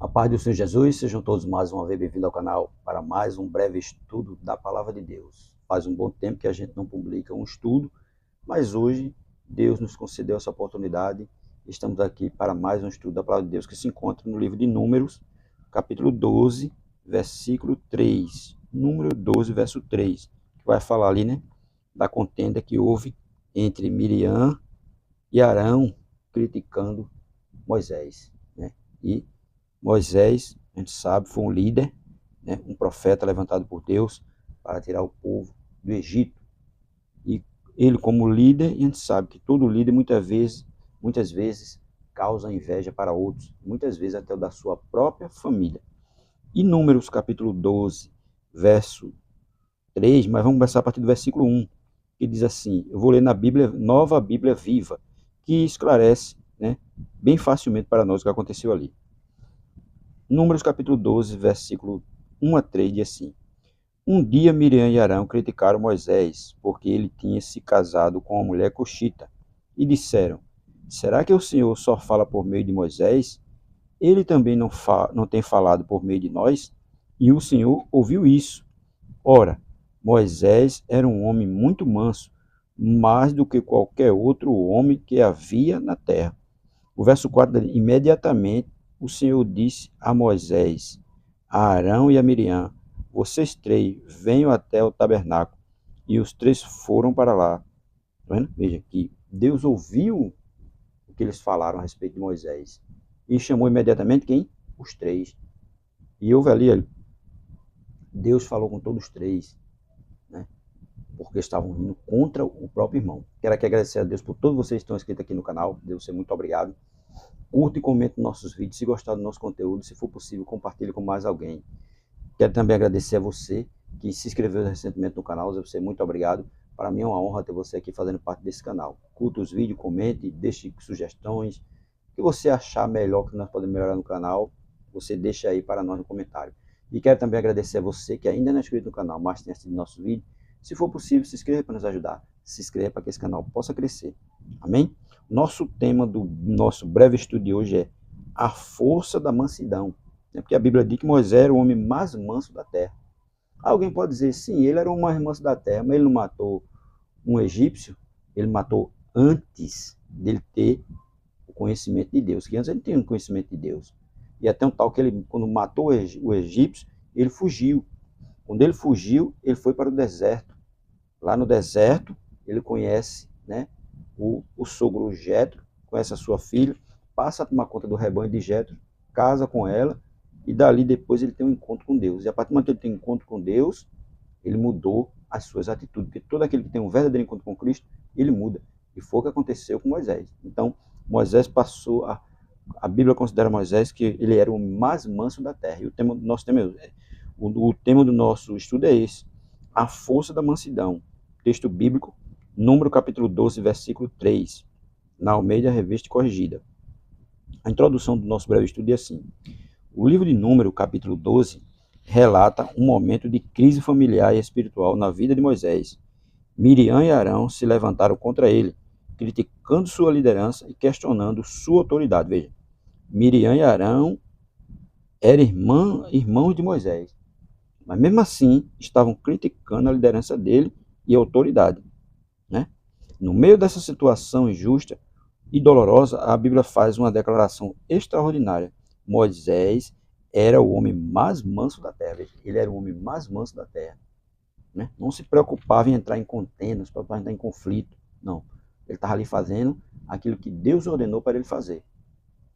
A paz do Senhor Jesus, sejam todos mais uma vez bem-vindos ao canal para mais um breve estudo da Palavra de Deus. Faz um bom tempo que a gente não publica um estudo, mas hoje Deus nos concedeu essa oportunidade. Estamos aqui para mais um estudo da Palavra de Deus que se encontra no livro de Números, capítulo 12, versículo 3. Número 12, verso 3, que vai falar ali, né, da contenda que houve entre Miriam e Arão criticando Moisés, né? E Moisés, a gente sabe, foi um líder, né, um profeta levantado por Deus para tirar o povo do Egito. E ele, como líder, a gente sabe que todo líder muitas vezes causa inveja para outros, muitas vezes até o da sua própria família. E Números capítulo 12, verso 3, mas vamos começar a partir do versículo 1, que diz assim, eu vou ler na Bíblia, Nova Bíblia Viva, que esclarece, né, bem facilmente para nós o que aconteceu ali. Números capítulo 12, versículo 1 a 3, diz assim: Um dia Miriam e Arão criticaram Moisés, porque ele tinha se casado com uma mulher cuxita, e disseram: Será que o Senhor só fala por meio de Moisés? Ele também não tem falado por meio de nós? E o Senhor ouviu isso. Ora, Moisés era um homem muito manso, mais do que qualquer outro homem que havia na terra. O verso 4 diz, imediatamente o Senhor disse a Moisés, a Arão e a Miriam, vocês três venham até o tabernáculo. E os três foram para lá. Tá vendo? Veja que Deus ouviu o que eles falaram a respeito de Moisés. E chamou imediatamente quem? Os três. E houve ali, Deus falou com todos os três, né? Porque estavam indo contra o próprio irmão. Quero aqui agradecer a Deus por todos vocês que estão inscritos aqui no canal. Deus, muito obrigado. Curta e comente nossos vídeos, se gostar do nosso conteúdo, se for possível, compartilhe com mais alguém. Quero também agradecer a você que se inscreveu recentemente no canal, você muito obrigado. Para mim é uma honra ter você aqui fazendo parte desse canal. Curta os vídeos, comente, deixe sugestões. O que você achar melhor que nós podemos melhorar no canal, você deixa aí para nós no comentário. E quero também agradecer a você que ainda não é inscrito no canal, mas tem assistido nosso vídeo. Se for possível, se inscreva para nos ajudar. Se inscreva para que esse canal possa crescer. Amém? Nosso tema do nosso breve estudo de hoje é a força da mansidão. Porque a Bíblia diz que Moisés era o homem mais manso da terra. Alguém pode dizer, sim, ele era o mais manso da terra, mas ele não matou um egípcio, ele matou antes dele ter o conhecimento de Deus, que antes ele tinha o conhecimento de Deus. E até um tal que ele, quando matou o egípcio, ele fugiu. Quando ele fugiu, ele foi para o deserto. Lá no deserto, ele conhece, né, o sogro Jetro, conhece a sua filha, passa a tomar conta do rebanho de Jetro, casa com ela, e dali depois ele tem um encontro com Deus. E a partir do momento que ele tem um encontro com Deus, ele mudou as suas atitudes, porque todo aquele que tem um verdadeiro encontro com Cristo, ele muda. E foi o que aconteceu com Moisés. Então, Moisés passou a Bíblia considera Moisés que ele era o mais manso da terra. E o tema do nosso tema do nosso estudo é esse: a força da mansidão. Texto bíblico, Número capítulo 12, versículo 3, na Almeida Revista Corrigida. A introdução do nosso breve estudo é assim: o livro de Número, capítulo 12, relata um momento de crise familiar e espiritual na vida de Moisés. Miriam e Arão se levantaram contra ele, criticando sua liderança e questionando sua autoridade. Veja, Miriam e Arão eram irmãos de Moisés, mas mesmo assim estavam criticando a liderança dele e a autoridade, né? No meio dessa situação injusta e dolorosa, a Bíblia faz uma declaração extraordinária. Moisés era o homem mais manso da terra. Ele era o homem mais manso da terra, né? Não se preocupava em entrar em contendas, para entrar em conflito. Não. Ele estava ali fazendo aquilo que Deus ordenou para ele fazer.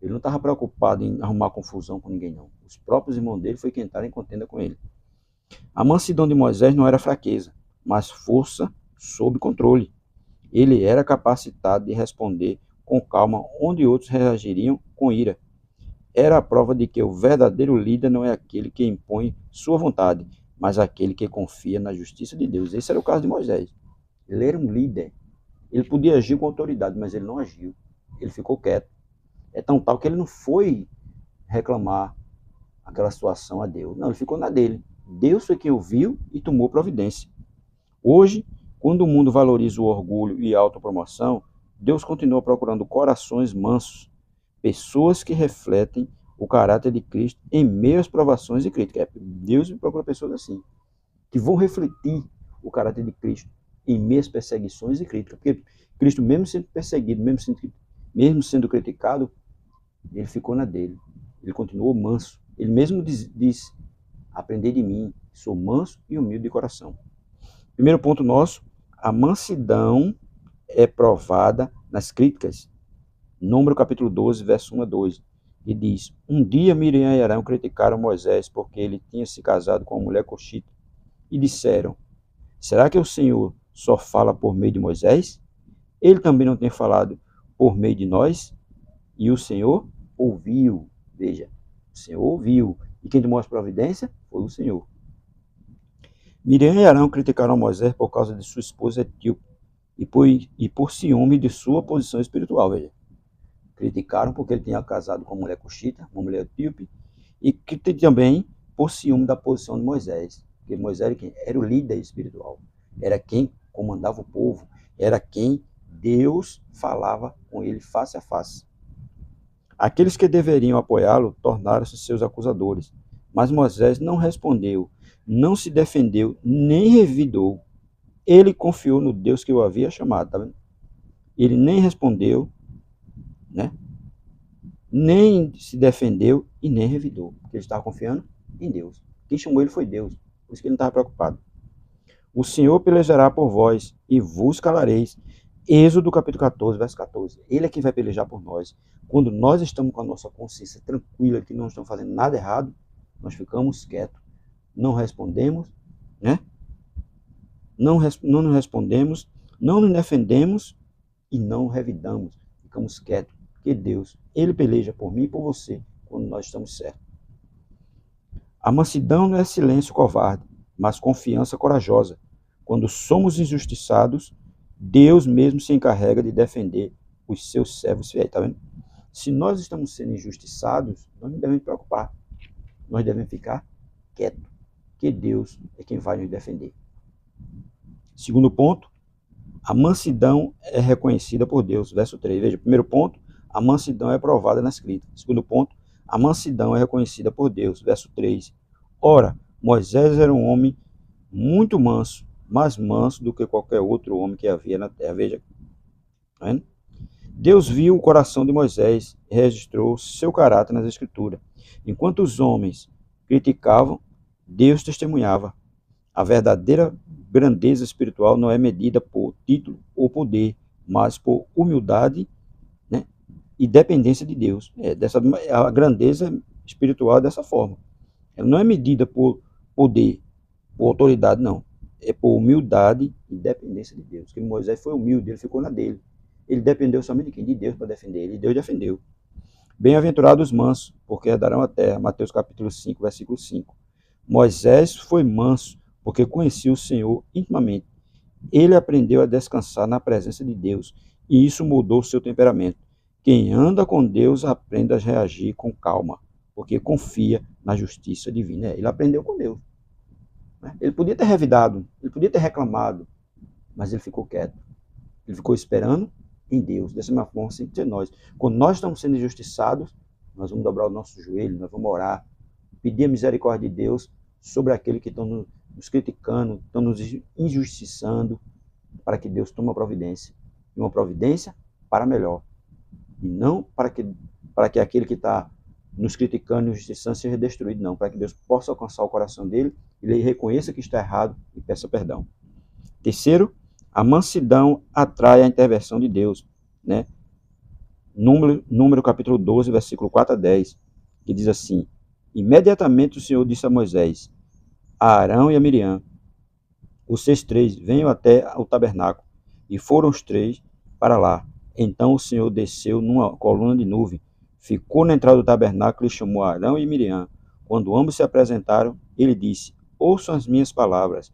Ele não estava preocupado em arrumar confusão com ninguém, não. Os próprios irmãos dele foi quem entraram em contenda com ele. A mansidão de Moisés não era fraqueza, mas força sob controle. Ele era capacitado de responder com calma onde outros reagiriam com ira. Era a prova de que o verdadeiro líder não é aquele que impõe sua vontade, mas aquele que confia na justiça de Deus. Esse era o caso de Moisés. Ele era um líder. Ele podia agir com autoridade, mas ele não agiu. Ele ficou quieto. É tão tal que ele não foi reclamar aquela situação a Deus. Não, ele ficou na dele. Deus foi quem ouviu e tomou providência. Hoje, quando o mundo valoriza o orgulho e a autopromoção, Deus continua procurando corações mansos, pessoas que refletem o caráter de Cristo em meio às provações e críticas. Deus procura pessoas assim, que vão refletir o caráter de Cristo em meio às perseguições e críticas. Porque Cristo, mesmo sendo perseguido, mesmo sendo criticado, ele ficou na dele. Ele continuou manso. Ele mesmo diz: aprendei de mim, sou manso e humilde de coração. Primeiro ponto nosso, a mansidão é provada nas críticas. Número capítulo 12, verso 1 a 2. E diz: um dia Miriam e Arão criticaram Moisés porque ele tinha se casado com uma mulher coxita. E disseram: será que o Senhor só fala por meio de Moisés? Ele também não tem falado por meio de nós? E o Senhor ouviu. Veja, o Senhor ouviu. E quem tomou as providências foi o Senhor. Miriam e Arão criticaram Moisés por causa de sua esposa etíope e por ciúme de sua posição espiritual. Veja, criticaram porque ele tinha casado com uma mulher cuxita, uma mulher etíope, e também por ciúme da posição de Moisés. Porque Moisés era o líder espiritual, era quem comandava o povo, era quem Deus falava com ele face a face. Aqueles que deveriam apoiá-lo tornaram-se seus acusadores, mas Moisés não respondeu, não se defendeu, nem revidou. Ele confiou no Deus que o havia chamado, tá vendo? Ele nem respondeu, né? Nem se defendeu e nem revidou, porque ele estava confiando em Deus. Quem chamou ele foi Deus, por isso que ele não estava preocupado. O Senhor pelejará por vós e vos calareis. Êxodo capítulo 14, verso 14. Ele é quem vai pelejar por nós. Quando nós estamos com a nossa consciência tranquila, que não estamos fazendo nada errado, nós ficamos quietos, não respondemos, né? Não nos respondemos, não nos defendemos e não revidamos. Ficamos quietos, porque Deus, Ele peleja por mim e por você, quando nós estamos certos. A mansidão não é silêncio covarde, mas confiança corajosa. Quando somos injustiçados, Deus mesmo se encarrega de defender os seus servos fiéis. Tá vendo? Se nós estamos sendo injustiçados, nós não devemos nos preocupar. Nós devemos ficar quietos, porque Deus é quem vai nos defender. Segundo ponto, a mansidão é reconhecida por Deus. Verso 3. Veja, primeiro ponto, a mansidão é provada na escrita. Segundo ponto, a mansidão é reconhecida por Deus. Verso 3. Ora, Moisés era um homem muito manso, mais manso do que qualquer outro homem que havia na terra. Veja, tá vendo? Deus viu o coração de Moisés e registrou seu caráter nas Escrituras. Enquanto os homens criticavam, Deus testemunhava. A verdadeira grandeza espiritual não é medida por título ou poder, mas por humildade, né, e dependência de Deus. A grandeza espiritual é dessa forma. Ela não é medida por poder, por autoridade, não. É por humildade e dependência de Deus. Porque Moisés foi humilde, ele ficou na dele. Ele dependeu somente de quem? De Deus para defender ele. E Deus defendeu. Bem-aventurados os mansos, porque herdarão a terra. Mateus capítulo 5, versículo 5. Moisés foi manso, porque conhecia o Senhor intimamente. Ele aprendeu a descansar na presença de Deus, e isso mudou seu temperamento. Quem anda com Deus aprende a reagir com calma, porque confia na justiça divina. Ele aprendeu com Deus. Ele podia ter revidado, ele podia ter reclamado, mas ele ficou quieto. Ele ficou esperando em Deus. Dessa mesma forma, sempre ser nós. Quando nós estamos sendo injustiçados, nós vamos dobrar o nosso joelho, nós vamos orar, pedir a misericórdia de Deus sobre aqueles que estão nos criticando, estão nos injustiçando, para que Deus tome uma providência. E uma providência para melhor. E não para que aquele que está nos criticando e injustiçando seja destruído, não. Para que Deus possa alcançar o coração dele, ele reconheça que está errado e peça perdão. Terceiro, a mansidão atrai a intervenção de Deus, né? Número capítulo 12, versículo 4 a 10, que diz assim: imediatamente o Senhor disse a Moisés, a Arão e a Miriam, vocês três venham até o tabernáculo. E foram os três para lá. Então o Senhor desceu numa coluna de nuvem, ficou na entrada do tabernáculo e chamou Arão e Miriam. Quando ambos se apresentaram, ele disse, ouçam as minhas palavras.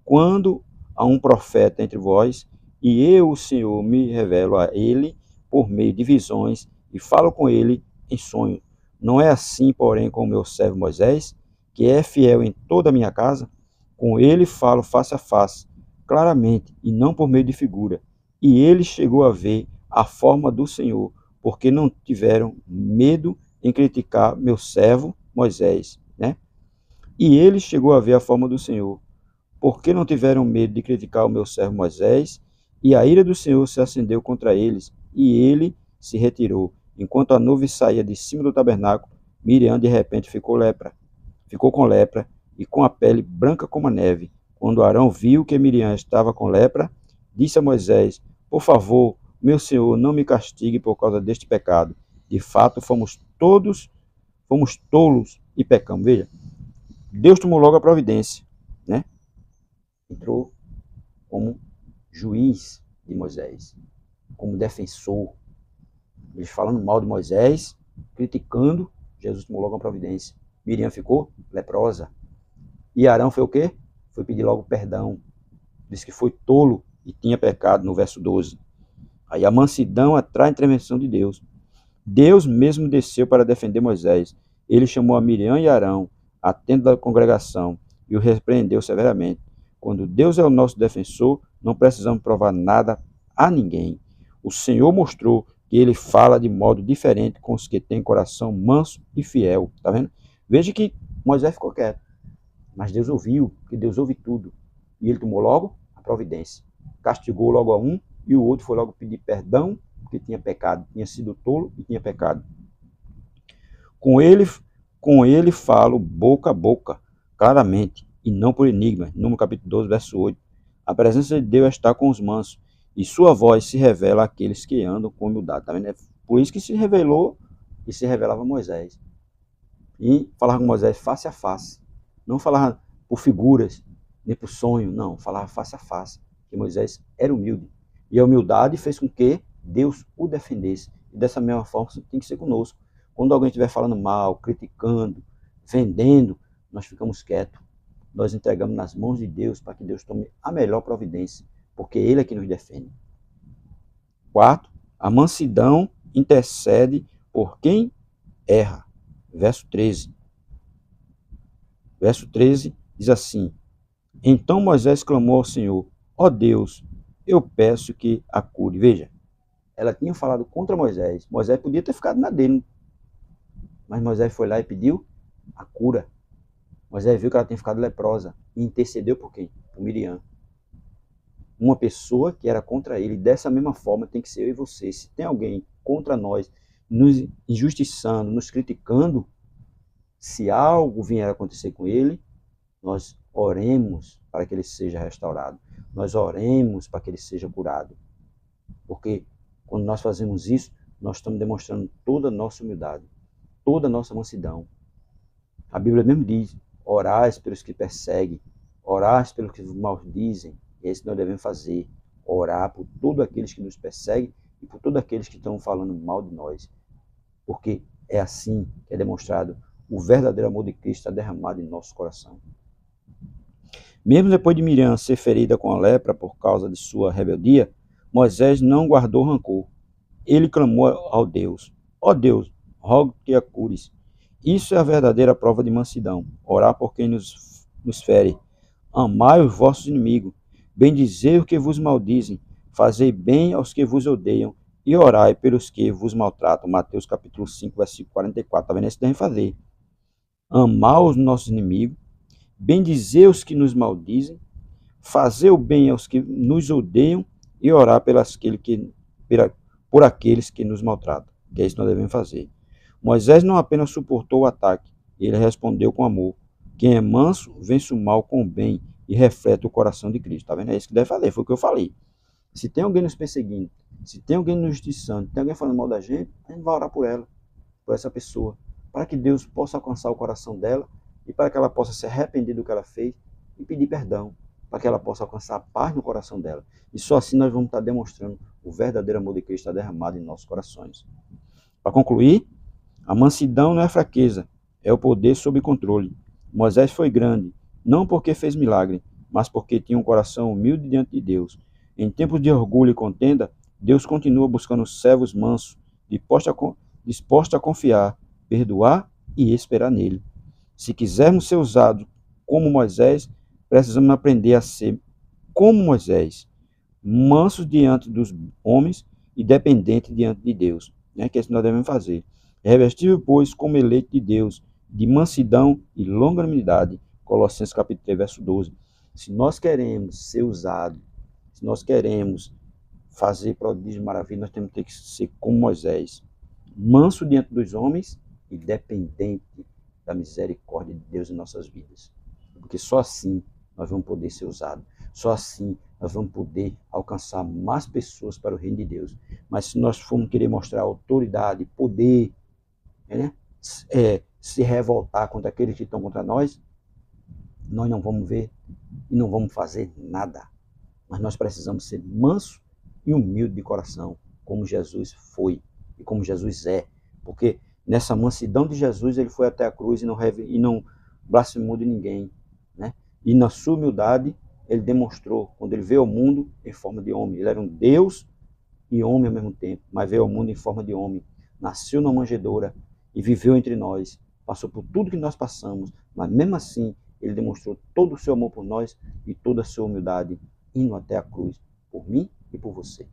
Quando há um profeta entre vós, e eu, o Senhor, me revelo a ele por meio de visões e falo com ele em sonho. Não é assim, porém, com o meu servo Moisés, que é fiel em toda a minha casa? Com ele falo face a face, claramente, e não por meio de figura. E ele chegou a ver a forma do Senhor, porque não tiveram medo em criticar meu servo Moisés, né? E ele chegou a ver a forma do Senhor. Por que não tiveram medo de criticar o meu servo Moisés? E a ira do Senhor se acendeu contra eles, e ele se retirou. Enquanto a nuvem saía de cima do tabernáculo, Miriam de repente ficou com lepra e com a pele branca como a neve. Quando Arão viu que Miriam estava com lepra, disse a Moisés: Por favor, meu senhor, não me castigue por causa deste pecado. De fato, fomos tolos e pecamos. Veja, Deus tomou logo a providência, né? Entrou como juiz de Moisés, como defensor. Eles falando mal de Moisés, criticando, Jesus tomou logo a providência. Miriam ficou leprosa. E Arão foi o quê? Foi pedir logo perdão. Disse que foi tolo e tinha pecado, no verso 12. Aí a mansidão atrai a intervenção de Deus. Deus mesmo desceu para defender Moisés. Ele chamou a Miriam e Arão, atento da congregação, e o repreendeu severamente. Quando Deus é o nosso defensor, não precisamos provar nada a ninguém. O Senhor mostrou que ele fala de modo diferente com os que têm coração manso e fiel. Tá vendo? Veja que Moisés ficou quieto, mas Deus ouviu, porque Deus ouve tudo. E ele tomou logo a providência. Castigou logo a um, e o outro foi logo pedir perdão, porque tinha pecado, tinha sido tolo e tinha pecado. Com ele falo boca a boca, claramente, e não por enigma. Número capítulo 12, verso 8. A presença de Deus está com os mansos, e sua voz se revela àqueles que andam com humildade. Tá vendo? É por isso que se revelou e se revelava a Moisés. E falava com Moisés face a face. Não falava por figuras, nem por sonho, não. Falava face a face. Porque Moisés era humilde. E a humildade fez com que Deus o defendesse. E dessa mesma forma tem que ser conosco. Quando alguém estiver falando mal, criticando, vendendo, nós ficamos quietos. Nós entregamos nas mãos de Deus para que Deus tome a melhor providência, porque Ele é que nos defende. Quarto, a mansidão intercede por quem erra. Verso 13. Verso 13 diz assim: Então Moisés clamou ao Senhor: Ó Deus, eu peço que a cure. Veja, ela tinha falado contra Moisés. Moisés podia ter ficado na dele, mas Moisés foi lá e pediu a cura. Moisés viu que ela tinha ficado leprosa e intercedeu por quem? Por Miriam. Uma pessoa que era contra ele. Dessa mesma forma tem que ser eu e você. Se tem alguém contra nós, nos injustiçando, nos criticando, se algo vier a acontecer com ele, nós oremos para que ele seja restaurado. Nós oremos para que ele seja curado. Porque quando nós fazemos isso, nós estamos demonstrando toda a nossa humildade, toda a nossa mansidão. A Bíblia mesmo diz: orais pelos que perseguem, orais pelos que maldizem. E é isso que nós devemos fazer: orar por todos aqueles que nos perseguem e por todos aqueles que estão falando mal de nós. Porque é assim que é demonstrado o verdadeiro amor de Cristo está derramado em nosso coração. Mesmo depois de Miriam ser ferida com a lepra por causa de sua rebeldia, Moisés não guardou rancor. Ele clamou ao Deus: Ó Deus, rogo que a cures. Isso é a verdadeira prova de mansidão. Orar por quem nos fere. Amai os vossos inimigos. Bendizei os que vos maldizem. Fazei bem aos que vos odeiam. E orai pelos que vos maltratam. Mateus capítulo 5, versículo 44. Está vendo? Isso devem fazer. Amar os nossos inimigos. Bendizei os que nos maldizem. Fazer o bem aos que nos odeiam. E orar por aqueles que nos maltratam. Que é isso que nós devemos fazer. Moisés não apenas suportou o ataque, ele respondeu com amor. Quem é manso, vence o mal com o bem e reflete o coração de Cristo. Tá vendo? É isso que deve fazer, foi o que eu falei. Se tem alguém nos perseguindo, se tem alguém nos justiçando, tem alguém falando mal da gente, a gente vai orar por ela, por essa pessoa, para que Deus possa alcançar o coração dela e para que ela possa se arrepender do que ela fez e pedir perdão, para que ela possa alcançar a paz no coração dela. E só assim nós vamos estar demonstrando o verdadeiro amor de Cristo derramado em nossos corações. Para concluir, a mansidão não é fraqueza, é o poder sob controle. Moisés foi grande, não porque fez milagre, mas porque tinha um coração humilde diante de Deus. Em tempos de orgulho e contenda, Deus continua buscando servos mansos, dispostos a confiar, perdoar e esperar nele. Se quisermos ser usados como Moisés, precisamos aprender a ser como Moisés, mansos diante dos homens e dependentes diante de Deus. Que é isso que nós devemos fazer. Revestível, pois, como eleito de Deus, de mansidão e longanimidade. Colossenses capítulo 3, verso 12. Se nós queremos ser usados, se nós queremos fazer prodígio e maravilha, nós temos que ser como Moisés, manso diante dos homens e dependente da misericórdia de Deus em nossas vidas. Porque só assim nós vamos poder ser usados. Só assim nós vamos poder alcançar mais pessoas para o reino de Deus. Mas se nós formos querer mostrar autoridade, poder, né, se revoltar contra aqueles que estão contra nós não vamos ver e não vamos fazer nada. Mas nós precisamos ser manso e humilde de coração, como Jesus foi e como Jesus é. Porque nessa mansidão de Jesus, ele foi até a cruz e não blasfemou de ninguém, né? E na sua humildade, ele demonstrou, quando ele veio ao mundo em forma de homem. Ele era um Deus e homem ao mesmo tempo, mas veio ao mundo em forma de homem. Nasceu na manjedoura e viveu entre nós. Passou por tudo que nós passamos, mas mesmo assim, ele demonstrou todo o seu amor por nós e toda a sua humildade, indo até a cruz, por mim e por você.